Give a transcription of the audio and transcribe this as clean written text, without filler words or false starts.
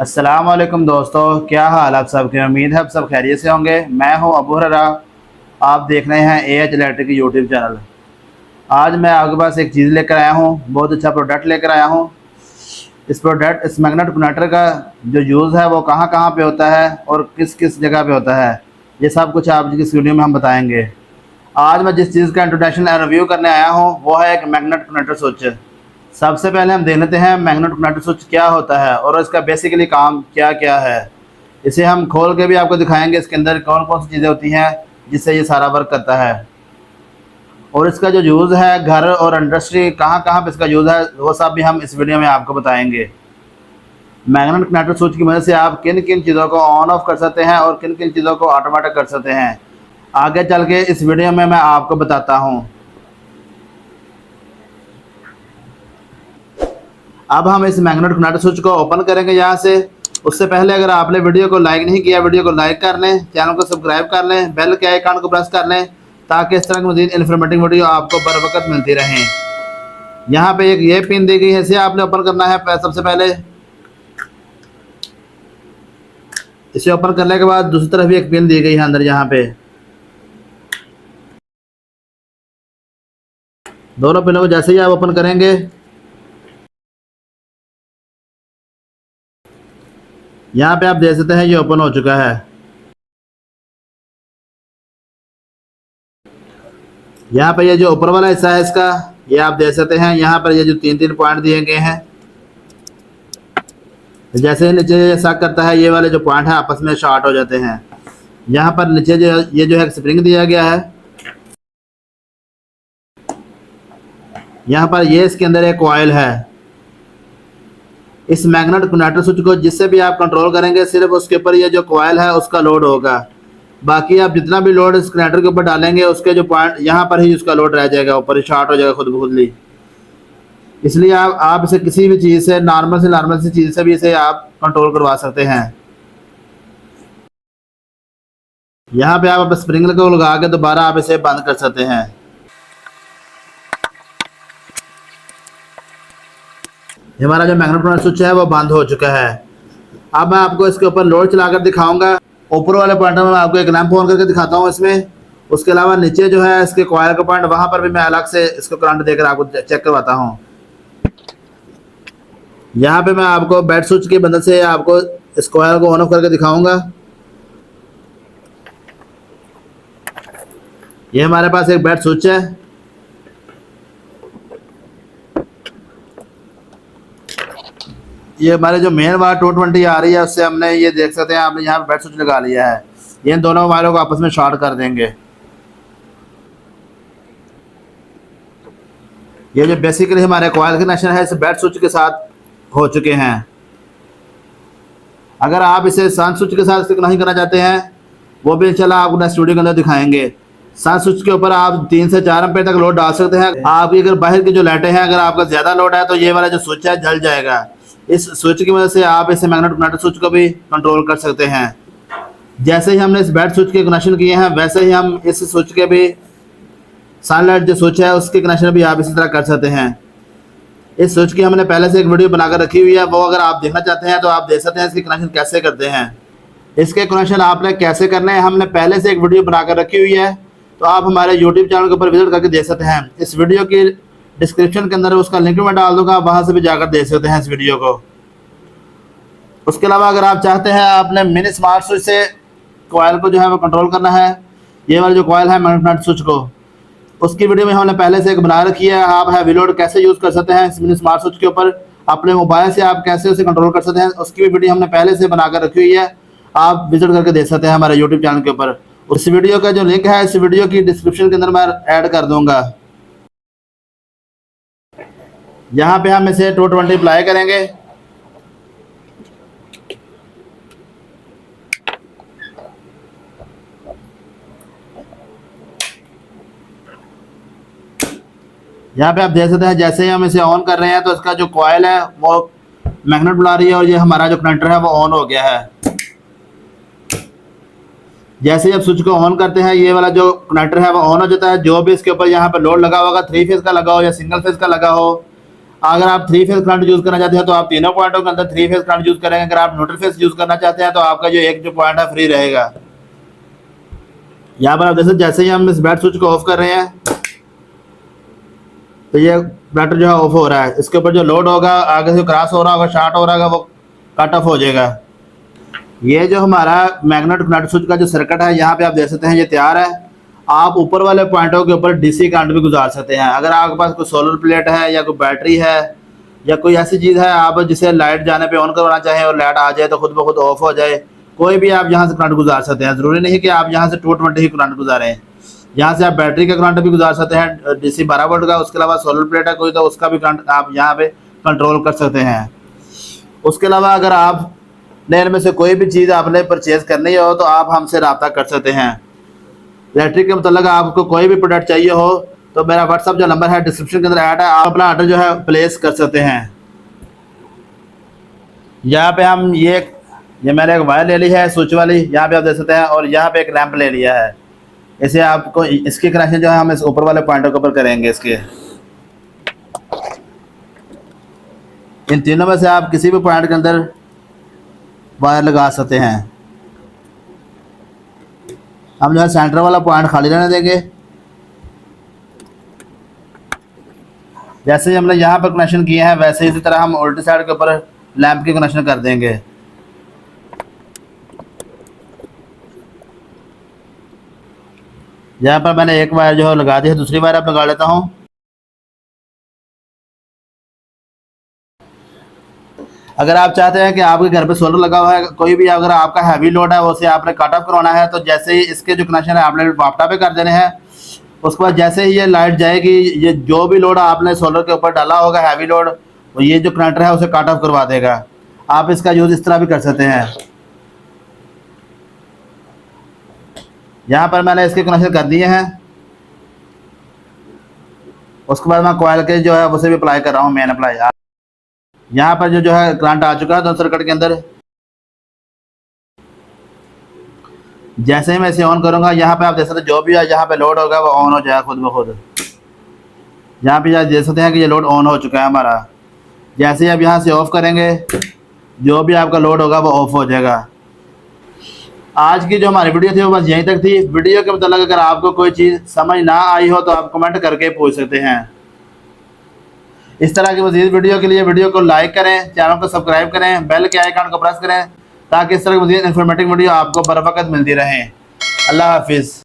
अस्सलाम वालेकुम दोस्तों, क्या हाल आप सबके। उम्मीद है आप सब खैरियत से होंगे। मैं हूं अबू हरा। आप देख रहे हैं एएच इलेक्ट्रिक यूट्यूब चैनल। आज मैं आपके पास एक चीज़ लेकर आया हूं, बहुत अच्छा प्रोडक्ट लेकर आया हूं। इस मैग्नेट कनेक्टर का जो यूज़ है वो कहां कहां पे होता है और किस किस जगह पे होता है, ये सब कुछ आज की इस वीडियो में हम बताएंगे। आज मैं जिस चीज़ का इंट्रोडक्शन रिव्यू करने आया हूँ वो है एक मैग्नेट कनेक्टर स्विच। सबसे पहले हम देख लेते हैं मैग्नेट कनेक्टर स्विच क्या होता है और इसका बेसिकली काम क्या क्या है। इसे हम खोल के भी आपको दिखाएंगे इसके अंदर कौन कौन सी चीज़ें होती हैं जिससे ये सारा वर्क करता है। और इसका जो यूज़ है घर और इंडस्ट्री कहाँ कहाँ पे इसका यूज़ है वो सब भी हम इस वीडियो में आपको बताएंगे। मैग्नेट कनेक्टर स्विच की मदद से आप किन किन चीज़ों को ऑन ऑफ कर सकते हैं और किन किन चीज़ों को ऑटोमेटिक कर सकते हैं, आगे चल के इस वीडियो में मैं आपको बताता हूँ। अब हम इस मैग्नेट कनेक्टर स्विच को ओपन करेंगे यहाँ से। उससे पहले अगर आपने वीडियो को लाइक नहीं किया, वीडियो को लाइक कर लें, चैनल को सब्सक्राइब कर लें, बेल के आइकन को प्रेस कर लें ताकि इस तरह की मज़ीद इन्फॉर्मेटिव वीडियो आपको बर वक्त मिलती रहें। यहाँ पे एक ये पिन दी गई है, इसे आपने ओपन करना है। सबसे पहले इसे ओपन करने के बाद दूसरी तरफ भी एक पिन दी गई है अंदर। यहाँ पे दोनों पिनों को जैसे ही आप ओपन करेंगे यहाँ पे आप देख सकते हैं ये ओपन हो चुका है। यहाँ पर ये जो ऊपर वाला हिस्सा है इसका, ये आप देख सकते हैं। यहाँ पर ये जो तीन तीन पॉइंट दिए गए हैं, जैसे ही नीचे शक करता है ये वाले जो पॉइंट है आपस में शॉर्ट हो जाते हैं। यहाँ पर नीचे ये जो है स्प्रिंग दिया गया है। यहाँ पर ये इसके अंदर एक कॉइल है। इस मैग्नेट कनेक्टर स्विच को जिससे भी आप कंट्रोल करेंगे सिर्फ उसके ऊपर ये जो कॉइल है उसका लोड होगा। बाकी आप जितना भी लोड इस कनेक्टर के ऊपर डालेंगे उसके जो पॉइंट यहाँ पर ही उसका लोड रह जाएगा, ऊपर ही शॉर्ट हो जाएगा खुद ब खुद ही। इसलिए आप इसे किसी भी चीज़ से नॉर्मल सी चीज़ से भी इसे आप कंट्रोल करवा सकते हैं। यहाँ पे आप स्प्रिंग को लगा के दोबारा आप इसे बंद कर सकते हैं। हमारा जो मैग्नेट कनेक्टर स्विच है वो बंद हो चुका है। अब मैं आपको इसके ऊपर लोड चलाकर दिखाऊंगा। ऊपर वाले पॉइंट में मैं आपको एक लैंप ऑन करके दिखाता हूँ इसमें। उसके अलावा नीचे जो है इसके कॉइल का पॉइंट, वहाँ पर भी मैं अलग से इसको करंट देकर आपको चेक करवाता हूँ। यहाँ पे मैं आपको बैट स्विच की मदद से आपको इस कॉइल को ऑन ऑफ करके दिखाऊंगा। ये हमारे पास एक बैट स्विच है। ये हमारे जो मेन वायर 220 आ रही है उससे हमने ये देख सकते हैं आपने यहाँ पे बैट स्विच लगा लिया है। ये इन दोनों वायरों को आपस में शॉर्ट कर देंगे। ये जो बेसिकली हमारे कॉइल कनेक्शन है इस बैट स्विच के साथ हो चुके हैं। अगर आप इसे सन स्विच के साथ नहीं करना चाहते हैं वो भी इंशाल्लाह आपको नेक्स्ट वीडियो के अंदर दिखाएंगे। सन स्विच के ऊपर आप 3 से 4 एम्पीयर तक लोड डाल सकते हैं। आपकी अगर बाहर की जो लाइटें हैं, अगर आपका ज़्यादा लोड है तो ये वाला जो स्विच है जल जाएगा। इस स्विच की वजह से आप इस मैग्नेट कनेक्टर स्विच को भी कंट्रोल कर सकते हैं। जैसे ही हमने इस बैट स्विच के कनेक्शन किए हैं वैसे ही हम इस स्विच के भी सनलाइट जो स्विच है उसके कनेक्शन भी आप इसी तरह कर सकते हैं। इस स्विच की हमने पहले से एक वीडियो बनाकर रखी हुई है, वो अगर आप देखना चाहते हैं तो आप देख सकते हैं इसके कनेक्शन कैसे करते हैं। इसके कनेक्शन आपने कैसे करने हैं हमने पहले से एक वीडियो बनाकर रखी हुई है, तो आप हमारे यूट्यूब चैनल के ऊपर विजिट करके देख सकते हैं। इस वीडियो की डिस्क्रिप्शन के अंदर उसका लिंक मैं डाल दूंगा, वहाँ से भी जाकर देख सकते हैं इस वीडियो को। उसके अलावा अगर आप चाहते हैं आपने मिनी स्मार्ट स्विच से कॉइल को जो है वो कंट्रोल करना है, ये वाला जो कॉइल है मैग्नेट स्विच को, उसकी वीडियो में हमने पहले से एक बना रखी है। आप हैवी लोड कैसे यूज़ कर सकते हैं इस मिनी स्मार्ट स्विच के ऊपर, अपने मोबाइल से आप कैसे उसे कंट्रोल कर सकते हैं, उसकी भी वीडियो हमने पहले से बनाकर रखी हुई है। आप विजिट करके देख सकते हैं हमारे यूट्यूब चैनल के ऊपर। उस वीडियो का जो लिंक है इस वीडियो की डिस्क्रिप्शन के अंदर मैं ऐड कर दूंगा। यहाँ पे हम इसे 220 अप्लाई करेंगे। यहाँ पे आप देख सकते हैं जैसे ही हम इसे ऑन कर रहे हैं तो इसका जो कॉइल है वो मैग्नेट बुला रही है और ये हमारा जो कनेक्टर है वो ऑन हो गया है। जैसे ही आप स्विच को ऑन करते हैं ये वाला जो कनेक्टर है वो ऑन हो जाता है। जो भी इसके ऊपर यहाँ पर लोड लगा होगा, 3 फेज का लगा हो या सिंगल फेज का लगा हो, अगर आप 3 फेज करंट यूज करना चाहते हैं तो आप तीनों पॉइंटों के अंदर 3 फेज करंट यूज करेंगे। अगर आप न्यूट्रल फेज यूज करना चाहते हैं तो आपका जो एक जो पॉइंट है फ्री रहेगा। यहाँ पर आप जैसे ही हम इस बैट स्विच को ऑफ कर रहे हैं तो ये बैटर जो है ऑफ हो रहा है। इसके ऊपर जो लोड होगा आगे से क्रॉस हो रहा होगा, शॉर्ट हो रहा होगा, वो कट ऑफ हो जाएगा। ये जो हमारा मैग्नेट नट स्विच का जो सर्किट है यहाँ पे आप देख सकते हैं ये तैयार है। आप ऊपर वाले पॉइंटों के ऊपर डीसी करंट भी गुजार सकते हैं। अगर आपके पास कोई सोलर प्लेट है या कोई बैटरी है या कोई ऐसी चीज़ है आप जिसे लाइट जाने पे ऑन करवाना चाहें और लाइट आ जाए तो खुद ब खुद ऑफ हो जाए, कोई भी आप यहाँ से करंट गुजार सकते हैं। ज़रूरी नहीं कि आप यहाँ से 220 ही करंट गुजारें। यहाँ से आप बैटरी का करंट भी गुजार सकते हैं, डीसी 12 वोल्ट का। उसके अलावा सोलर प्लेट है कोई तो उसका भी करंट आप यहाँ पे कंट्रोल कर सकते हैं। उसके अलावा अगर आप इनमें से कोई भी चीज़ आपने परचेज़ करनी हो तो आप हमसे रब्ता कर सकते हैं। इलेक्ट्रिक के मतलब आपको कोई भी प्रोडक्ट चाहिए हो तो मेरा व्हाट्सअप जो नंबर है डिस्क्रिप्शन के अंदर ऐड है, आप अपना ऑर्डर जो है प्लेस कर सकते हैं। यहाँ पे हम ये मैंने एक वायर ले ली है स्विच वाली, यहाँ पे आप देख सकते हैं, और यहाँ पे एक लैंप ले लिया है। इसे आपको इसकी कनेक्शन जो है हम इस ऊपर वाले पॉइंटों के ऊपर करेंगे। इसके इन तीनों में से आप किसी भी पॉइंट के अंदर वायर लगा सकते हैं। हम जो है सेंटर वाला पॉइंट खाली रहने देंगे। जैसे ही हमने यहाँ पर कनेक्शन किए हैं वैसे इसी तरह हम उल्टी साइड के ऊपर लैंप की कनेक्शन कर देंगे। यहाँ पर मैंने एक वायर जो है लगा दी है, दूसरी वायर अब लगा लेता हूँ। अगर आप चाहते हैं कि आपके घर पे सोलर लगा हुआ है, कोई भी अगर आपका हैवी लोड है उसे आपने कट ऑफ करवाना है, तो जैसे ही इसके जो कनेक्शन है आपने वापटा पे कर देने हैं। उसके बाद जैसे ही ये लाइट जाएगी, ये जो भी लोड आपने सोलर के ऊपर डाला होगा हैवी लोड, तो ये जो कनेक्टर है उसे कट ऑफ करवा देगा। आप इसका यूज़ इस तरह भी कर सकते हैं। यहाँ पर मैंने इसके कनेक्शन कर दिए हैं। उसके बाद मैं कॉइल के जो है उसे भी अप्लाई कर रहा हूँ, मेन अप्लाई। यहाँ पर जो है करंट आ चुका है दोनों सर्किट के अंदर। जैसे ही मैं इसे ऑन करूँगा यहाँ पे आप देख सकते हैं जो भी है यहाँ पे लोड होगा वो ऑन हो जाएगा खुद ब खुद। यहाँ पे आप देख सकते हैं कि ये लोड ऑन हो चुका है हमारा। जैसे ही आप यहाँ से ऑफ करेंगे जो भी आपका लोड होगा वो ऑफ हो जाएगा। आज की जो हमारी वीडियो थी वो बस यहीं तक थी। वीडियो के मतलब अगर आपको कोई चीज़ समझ ना आई हो तो आप कमेंट करके पूछ सकते हैं। इस तरह की मज़ीद वीडियो के लिए वीडियो को लाइक करें, चैनल को सब्सक्राइब करें, बेल के आइकन को प्रेस करें ताकि इस तरह की मज़ीद इन्फॉर्मेटिव वीडियो आपको बर वक्त मिलती रहे। अल्लाह हाफिज़।